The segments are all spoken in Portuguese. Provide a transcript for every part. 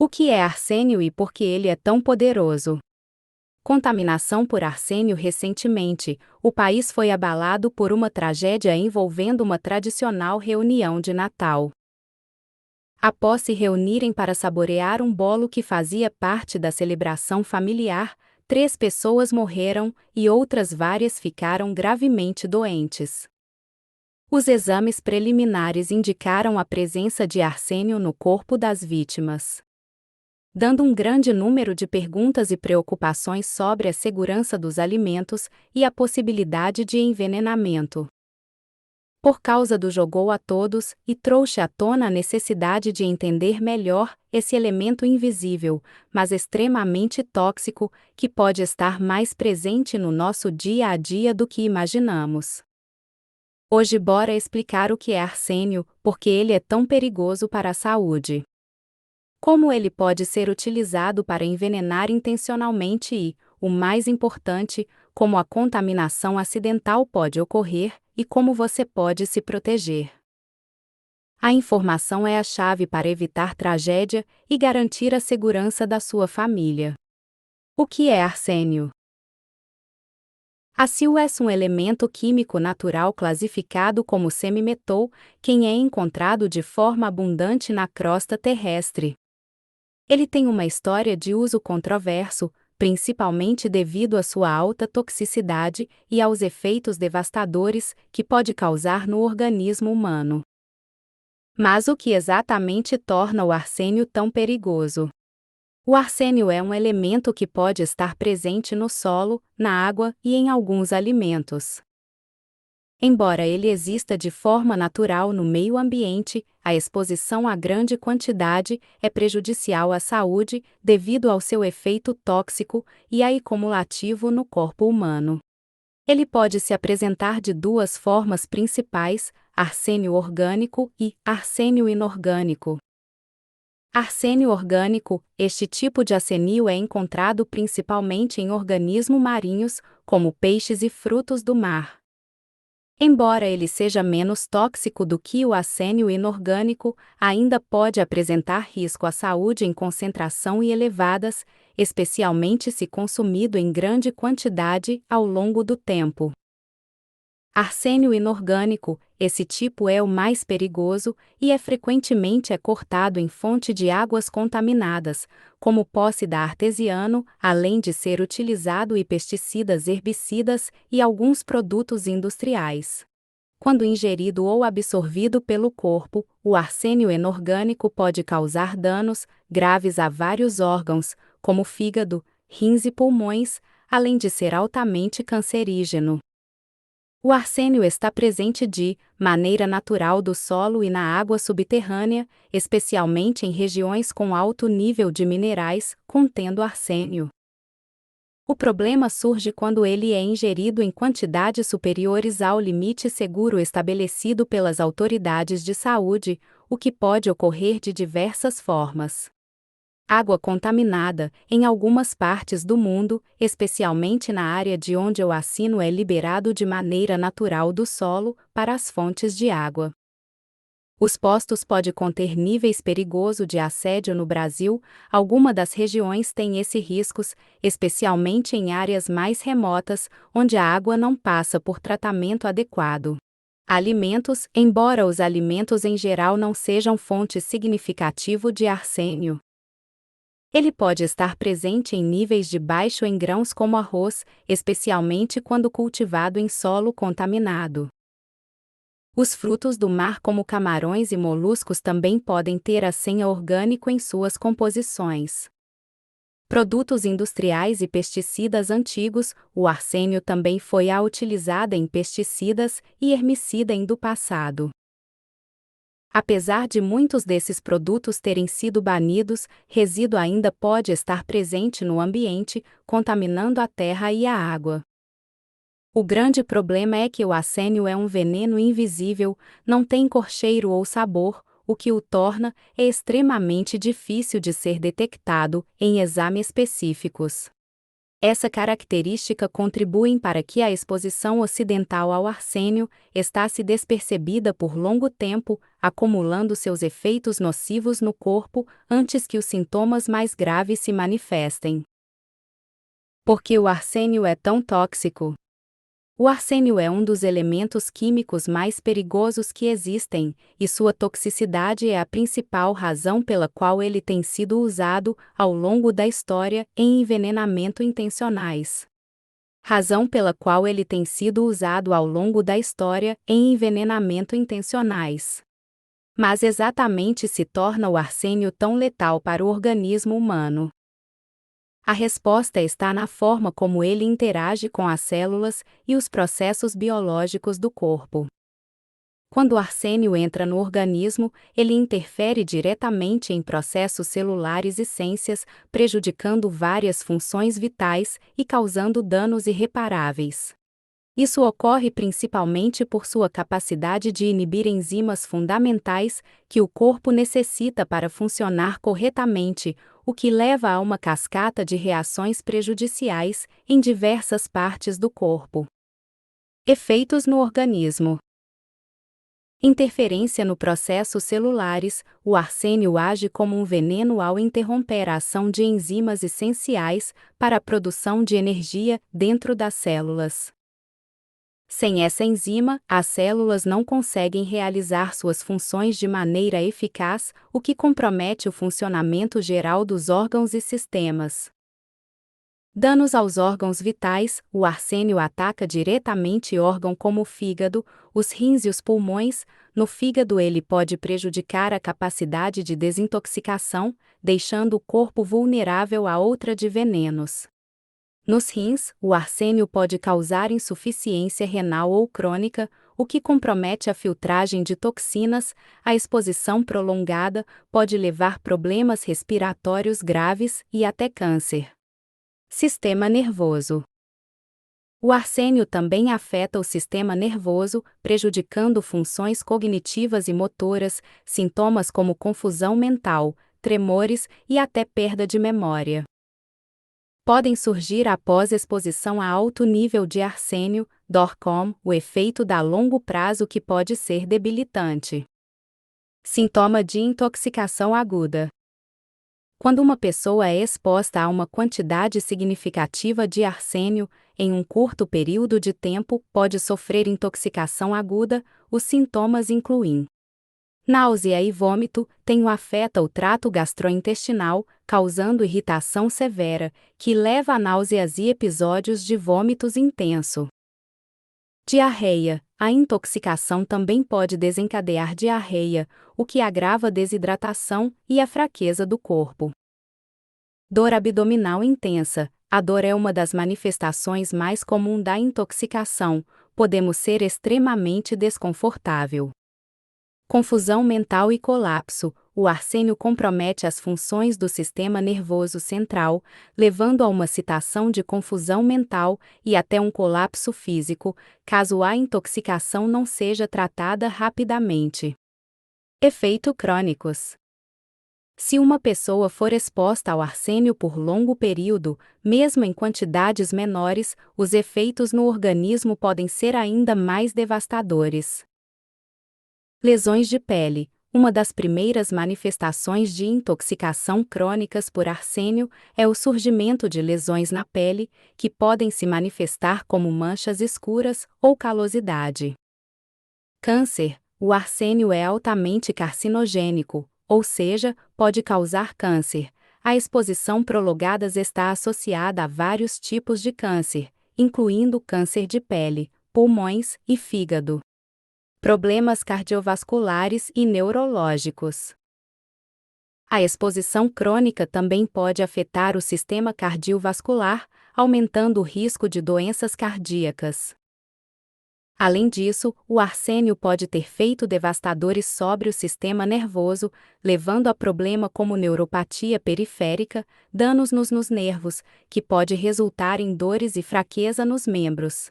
O que é arsênio e por que ele é tão poderoso? Contaminação por arsênio. Recentemente, o país foi abalado por uma tragédia envolvendo uma tradicional reunião de Natal. Após se reunirem para saborear um bolo que fazia parte da celebração familiar, 3 pessoas morreram e outras várias ficaram gravemente doentes. Os exames preliminares indicaram a presença de arsênio no corpo das vítimas, dando um grande número de perguntas e preocupações sobre a segurança dos alimentos e a possibilidade de envenenamento. Por causa do jogou a todos e trouxe à tona a necessidade de entender melhor esse elemento invisível, mas extremamente tóxico, que pode estar mais presente no nosso dia a dia do que imaginamos. Hoje bora explicar o que é arsênio, porque ele é tão perigoso para a saúde. Como ele pode ser utilizado para envenenar intencionalmente e, o mais importante, como a contaminação acidental pode ocorrer e como você pode se proteger. A informação é a chave para evitar tragédia e garantir a segurança da sua família. O que é arsênio? Arsênio é um elemento químico natural classificado como semimetal, que é encontrado de forma abundante na crosta terrestre. Ele tem uma história de uso controverso, principalmente devido à sua alta toxicidade e aos efeitos devastadores que pode causar no organismo humano. Mas o que exatamente torna o arsênio tão perigoso? O arsênio é um elemento que pode estar presente no solo, na água e em alguns alimentos. Embora ele exista de forma natural no meio ambiente, a exposição a grande quantidade é prejudicial à saúde devido ao seu efeito tóxico e acumulativo no corpo humano. Ele pode se apresentar de 2 formas principais: arsênio orgânico e arsênio inorgânico. Arsênio orgânico: este tipo de arsênio é encontrado principalmente em organismos marinhos, como peixes e frutos do mar. Embora ele seja menos tóxico do que o arsênio inorgânico, ainda pode apresentar risco à saúde em concentração elevadas, especialmente se consumido em grande quantidade ao longo do tempo. Arsênio inorgânico: esse tipo é o mais perigoso e frequentemente cortado em fonte de águas contaminadas, como poço artesiano, além de ser utilizado em pesticidas, herbicidas e alguns produtos industriais. Quando ingerido ou absorvido pelo corpo, o arsênio inorgânico pode causar danos graves a vários órgãos, como fígado, rins e pulmões, além de ser altamente cancerígeno. O arsênio está presente de maneira natural do solo e na água subterrânea, especialmente em regiões com alto nível de minerais contendo arsênio. O problema surge quando ele é ingerido em quantidades superiores ao limite seguro estabelecido pelas autoridades de saúde, o que pode ocorrer de diversas formas. Água contaminada: em algumas partes do mundo, especialmente na área de onde o arsênio é liberado de maneira natural do solo para as fontes de água. Os postos podem conter níveis perigosos de assédio no Brasil. Algumas das regiões têm esses riscos, especialmente em áreas mais remotas, onde a água não passa por tratamento adequado. Alimentos: embora os alimentos em geral não sejam fonte significativa de arsênio, ele pode estar presente em níveis de baixo em grãos como arroz, especialmente quando cultivado em solo contaminado. Os frutos do mar como camarões e moluscos também podem ter arsênio orgânico em suas composições. Produtos industriais e pesticidas antigos: o arsênio também foi utilizado em pesticidas e herbicidas do passado. Apesar de muitos desses produtos terem sido banidos, resíduo ainda pode estar presente no ambiente, contaminando a terra e a água. O grande problema é que o arsênio é um veneno invisível, não tem cor, cheiro ou sabor, o que o torna extremamente difícil de ser detectado em exames específicos. Essa característica contribui para que a exposição ocidental ao arsênio está-se despercebida por longo tempo, acumulando seus efeitos nocivos no corpo antes que os sintomas mais graves se manifestem. Por que o arsênio é tão tóxico? O arsênio é um dos elementos químicos mais perigosos que existem, e sua toxicidade é a principal razão pela qual ele tem sido usado, ao longo da história, em envenenamento intencionais. Razão pela qual ele tem sido usado ao longo da história, em envenenamento intencionais. Mas exatamente se torna o arsênio tão letal para o organismo humano? A resposta está na forma como ele interage com as células e os processos biológicos do corpo. Quando o arsênio entra no organismo, ele interfere diretamente em processos celulares e células, prejudicando várias funções vitais e causando danos irreparáveis. Isso ocorre principalmente por sua capacidade de inibir enzimas fundamentais que o corpo necessita para funcionar corretamente, o que leva a uma cascata de reações prejudiciais em diversas partes do corpo. Efeitos no organismo. Interferência no processos celulares. O arsênio age como um veneno ao interromper a ação de enzimas essenciais para a produção de energia dentro das células. Sem essa enzima, as células não conseguem realizar suas funções de maneira eficaz, o que compromete o funcionamento geral dos órgãos e sistemas. Danos aos órgãos vitais. O arsênio ataca diretamente órgãos como o fígado, os rins e os pulmões. No fígado, ele pode prejudicar a capacidade de desintoxicação, deixando o corpo vulnerável a outra de venenos. Nos rins, o arsênio pode causar insuficiência renal ou crônica, o que compromete a filtragem de toxinas. A exposição prolongada pode levar a problemas respiratórios graves e até câncer. Sistema nervoso. O arsênio também afeta o sistema nervoso, prejudicando funções cognitivas e motoras, sintomas como confusão mental, tremores e até perda de memória. Podem surgir após exposição a alto nível de arsênio, como o efeito a longo prazo que pode ser debilitante. Sintoma de intoxicação aguda. Quando uma pessoa é exposta a uma quantidade significativa de arsênio, em um curto período de tempo, pode sofrer intoxicação aguda. Os sintomas incluem náusea e vômito, afeta o trato gastrointestinal, causando irritação severa, que leva a náuseas e episódios de vômitos intenso. Diarreia. A intoxicação também pode desencadear diarreia, o que agrava a desidratação e a fraqueza do corpo. Dor abdominal intensa. A dor é uma das manifestações mais comuns da intoxicação. Podemos ser extremamente desconfortável. Confusão mental e colapso. O arsênio compromete as funções do sistema nervoso central, levando a uma situação de confusão mental e até um colapso físico, caso a intoxicação não seja tratada rapidamente. Efeitos crônicos. Se uma pessoa for exposta ao arsênio por longo período, mesmo em quantidades menores, os efeitos no organismo podem ser ainda mais devastadores. Lesões de pele. Uma das primeiras manifestações de intoxicação crônicas por arsênio é o surgimento de lesões na pele, que podem se manifestar como manchas escuras ou calosidade. Câncer. O arsênio é altamente carcinogênico, ou seja, pode causar câncer. A exposição prolongada está associada a vários tipos de câncer, incluindo câncer de pele, pulmões e fígado. Problemas cardiovasculares e neurológicos. A exposição crônica também pode afetar o sistema cardiovascular, aumentando o risco de doenças cardíacas. Além disso, o arsênio pode ter efeitos devastadores sobre o sistema nervoso, levando a problemas como neuropatia periférica, danos nos nervos, que pode resultar em dores e fraqueza nos membros.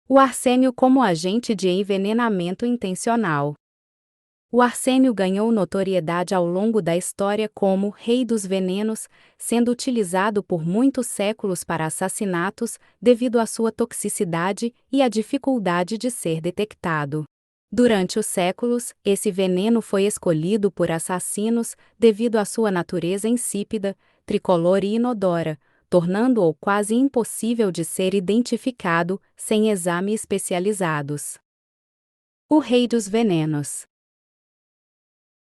O arsênio como agente de envenenamento intencional. O arsênio ganhou notoriedade ao longo da história como rei dos venenos, sendo utilizado por muitos séculos para assassinatos, devido à sua toxicidade e à dificuldade de ser detectado. Durante os séculos, esse veneno foi escolhido por assassinos devido à sua natureza insípida, tricolor e inodora, tornando-o quase impossível de ser identificado sem exames especializados. O rei dos venenos.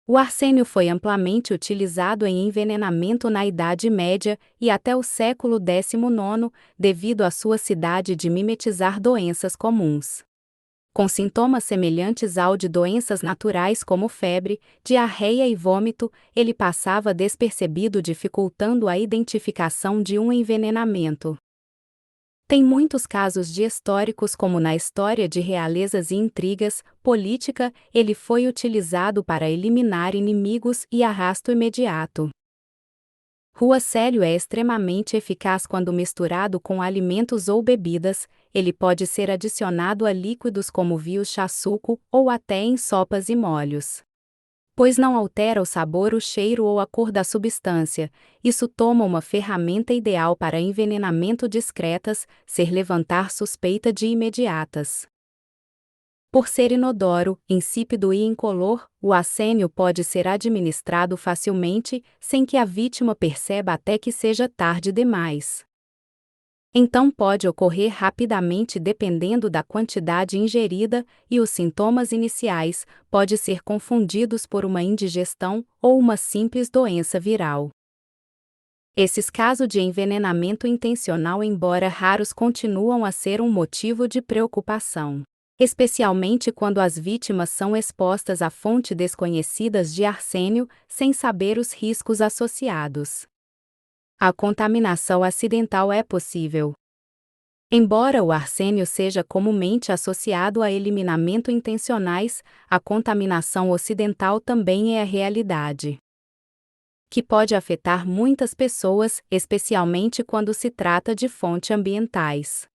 O arsênio foi amplamente utilizado em envenenamento na Idade Média e até o século XIX, devido à sua cidade de mimetizar doenças comuns. Com sintomas semelhantes ao de doenças naturais como febre, diarreia e vômito, ele passava despercebido, dificultando a identificação de um envenenamento. Tem muitos casos de históricos, como na história de realezas e intrigas, política, ele foi utilizado para eliminar inimigos e arrasto imediato. Ruacélio é extremamente eficaz quando misturado com alimentos ou bebidas, ele pode ser adicionado a líquidos como vinho, chá, suco, ou até em sopas e molhos. Pois não altera o sabor, o cheiro ou a cor da substância, isso toma uma ferramenta ideal para envenenamento discretas, ser levantar suspeita de imediatas. Por ser inodoro, insípido e incolor, o arsênio pode ser administrado facilmente, sem que a vítima perceba até que seja tarde demais. Então pode ocorrer rapidamente dependendo da quantidade ingerida, e os sintomas iniciais podem ser confundidos por uma indigestão ou uma simples doença viral. Esses casos de envenenamento intencional, embora raros, continuam a ser um motivo de preocupação, especialmente quando as vítimas são expostas a fontes desconhecidas de arsênio, sem saber os riscos associados. A contaminação acidental é possível. Embora o arsênio seja comumente associado a eliminamentos intencionais, a contaminação ocidental também é a realidade, que pode afetar muitas pessoas, especialmente quando se trata de fontes ambientais.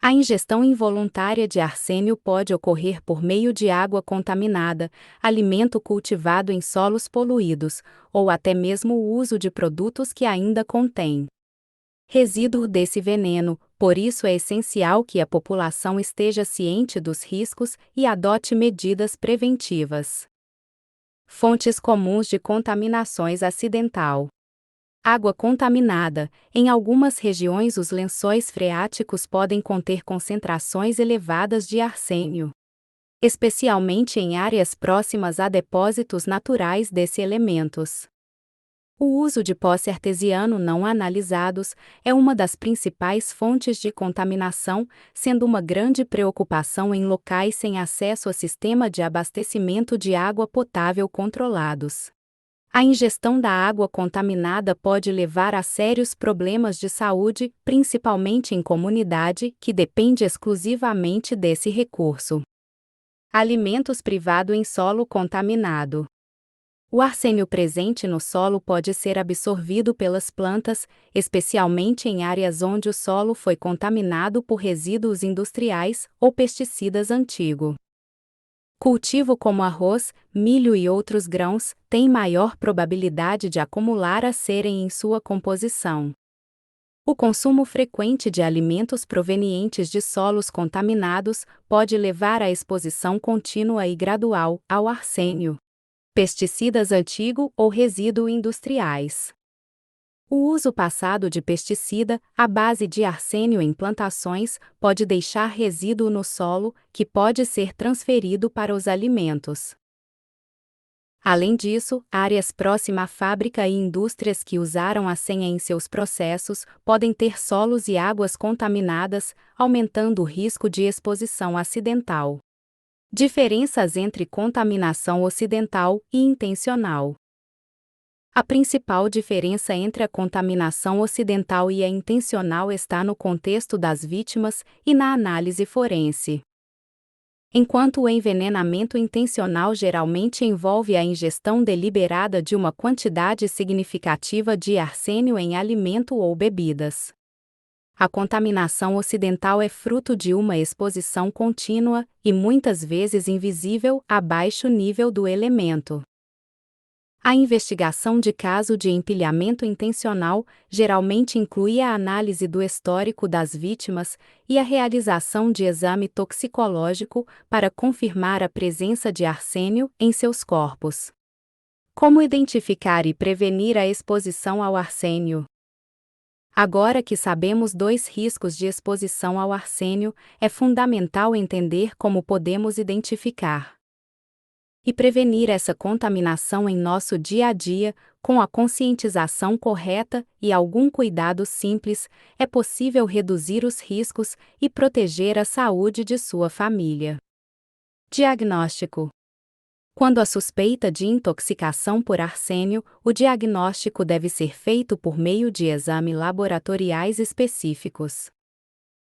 A ingestão involuntária de arsênio pode ocorrer por meio de água contaminada, alimento cultivado em solos poluídos, ou até mesmo o uso de produtos que ainda contêm resíduo desse veneno. Por isso é essencial que a população esteja ciente dos riscos e adote medidas preventivas. Fontes comuns de contaminações acidental. Água contaminada. Em algumas regiões, os lençóis freáticos podem conter concentrações elevadas de arsênio, especialmente em áreas próximas a depósitos naturais desses elementos. O uso de poços artesianos não analisados é uma das principais fontes de contaminação, sendo uma grande preocupação em locais sem acesso a sistema de abastecimento de água potável controlados. A ingestão da água contaminada pode levar a sérios problemas de saúde, principalmente em comunidade que depende exclusivamente desse recurso. Alimentos privados em solo contaminado. O arsênio presente no solo pode ser absorvido pelas plantas, especialmente em áreas onde o solo foi contaminado por resíduos industriais ou pesticidas antigos. Cultivo como arroz, milho e outros grãos têm maior probabilidade de acumular arsênio em sua composição. O consumo frequente de alimentos provenientes de solos contaminados pode levar à exposição contínua e gradual ao arsênio, pesticidas antigos ou resíduos industriais. O uso passado de pesticida, à base de arsênio em plantações, pode deixar resíduo no solo, que pode ser transferido para os alimentos. Além disso, áreas próximas à fábrica e indústrias que usaram arsênio em seus processos podem ter solos e águas contaminadas, aumentando o risco de exposição acidental. Diferenças entre contaminação ocidental e intencional. A principal diferença entre a contaminação ocidental e a intencional está no contexto das vítimas e na análise forense. Enquanto o envenenamento intencional geralmente envolve a ingestão deliberada de uma quantidade significativa de arsênio em alimento ou bebidas, A contaminação ocidental é fruto de uma exposição contínua e muitas vezes invisível a baixo nível do elemento. A investigação de caso de empilhamento intencional geralmente inclui a análise do histórico das vítimas e a realização de exame toxicológico para confirmar a presença de arsênio em seus corpos. Como identificar e prevenir a exposição ao arsênio? Agora que sabemos dois riscos de exposição ao arsênio, é fundamental entender como podemos identificar e prevenir essa contaminação em nosso dia a dia. Com a conscientização correta e algum cuidado simples, é possível reduzir os riscos e proteger a saúde de sua família. Diagnóstico. Quando há suspeita de intoxicação por arsênio, o diagnóstico deve ser feito por meio de exames laboratoriais específicos.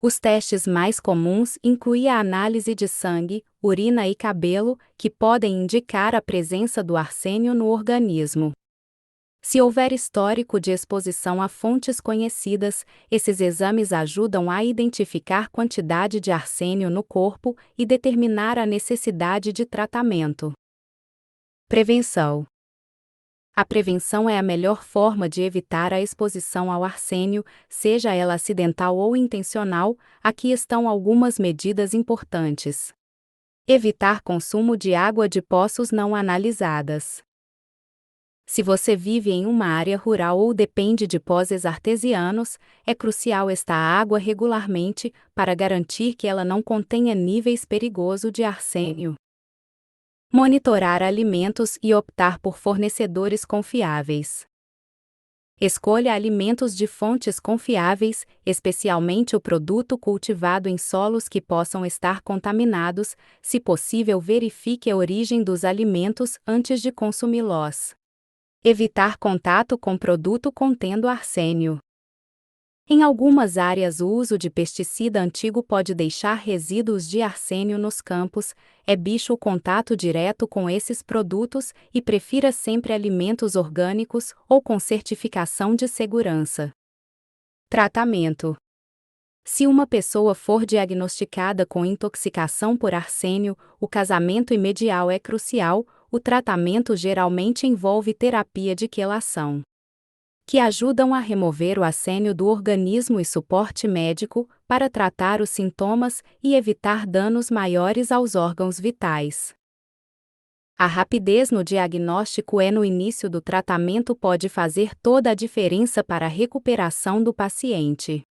Os testes mais comuns incluem a análise de sangue, urina e cabelo, que podem indicar a presença do arsênio no organismo. Se houver histórico de exposição a fontes conhecidas, esses exames ajudam a identificar quantidade de arsênio no corpo e determinar a necessidade de tratamento. Prevenção. A prevenção é a melhor forma de evitar a exposição ao arsênio, seja ela acidental ou intencional. Aqui estão algumas medidas importantes. Evitar consumo de água de poços não analisadas. Se você vive em uma área rural ou depende de poços artesianos, é crucial esta água regularmente para garantir que ela não contenha níveis perigosos de arsênio. Monitorar alimentos e optar por fornecedores confiáveis. Escolha alimentos de fontes confiáveis, especialmente o produto cultivado em solos que possam estar contaminados. Se possível, verifique a origem dos alimentos antes de consumi-los. Evitar contato com produto contendo arsênio. Em algumas áreas, o uso de pesticida antigo pode deixar resíduos de arsênio nos campos. Evite o contato direto com esses produtos e prefira sempre alimentos orgânicos ou com certificação de segurança. Tratamento. Se uma pessoa for diagnosticada com intoxicação por arsênio, o casamento imediato é crucial. O tratamento geralmente envolve terapia de quelação, que ajudam a remover o arsênio do organismo, e suporte médico para tratar os sintomas e evitar danos maiores aos órgãos vitais. A rapidez no diagnóstico no início do tratamento pode fazer toda a diferença para a recuperação do paciente.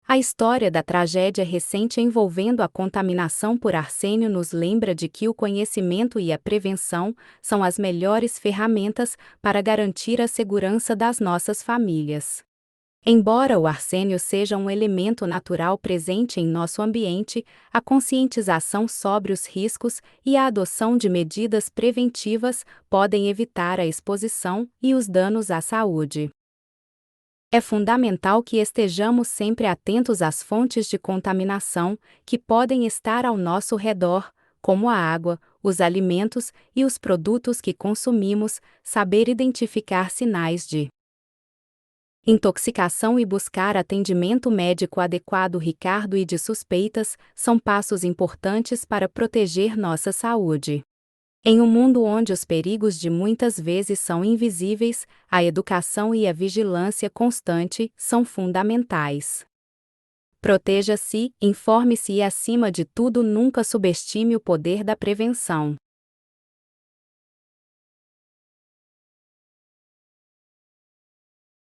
A história da tragédia recente envolvendo a contaminação por arsênio nos lembra de que o conhecimento e a prevenção são as melhores ferramentas para garantir a segurança das nossas famílias. Embora o arsênio seja um elemento natural presente em nosso ambiente, a conscientização sobre os riscos e a adoção de medidas preventivas podem evitar a exposição e os danos à saúde. É fundamental que estejamos sempre atentos às fontes de contaminação que podem estar ao nosso redor, como a água, os alimentos e os produtos que consumimos. Saber identificar sinais de intoxicação e buscar atendimento médico adequado. Ricardo, e de suspeitas são passos importantes para proteger nossa saúde. Em um mundo onde os perigos de muitas vezes são invisíveis, a educação e a vigilância constante são fundamentais. Proteja-se, informe-se e, acima de tudo, nunca subestime o poder da prevenção.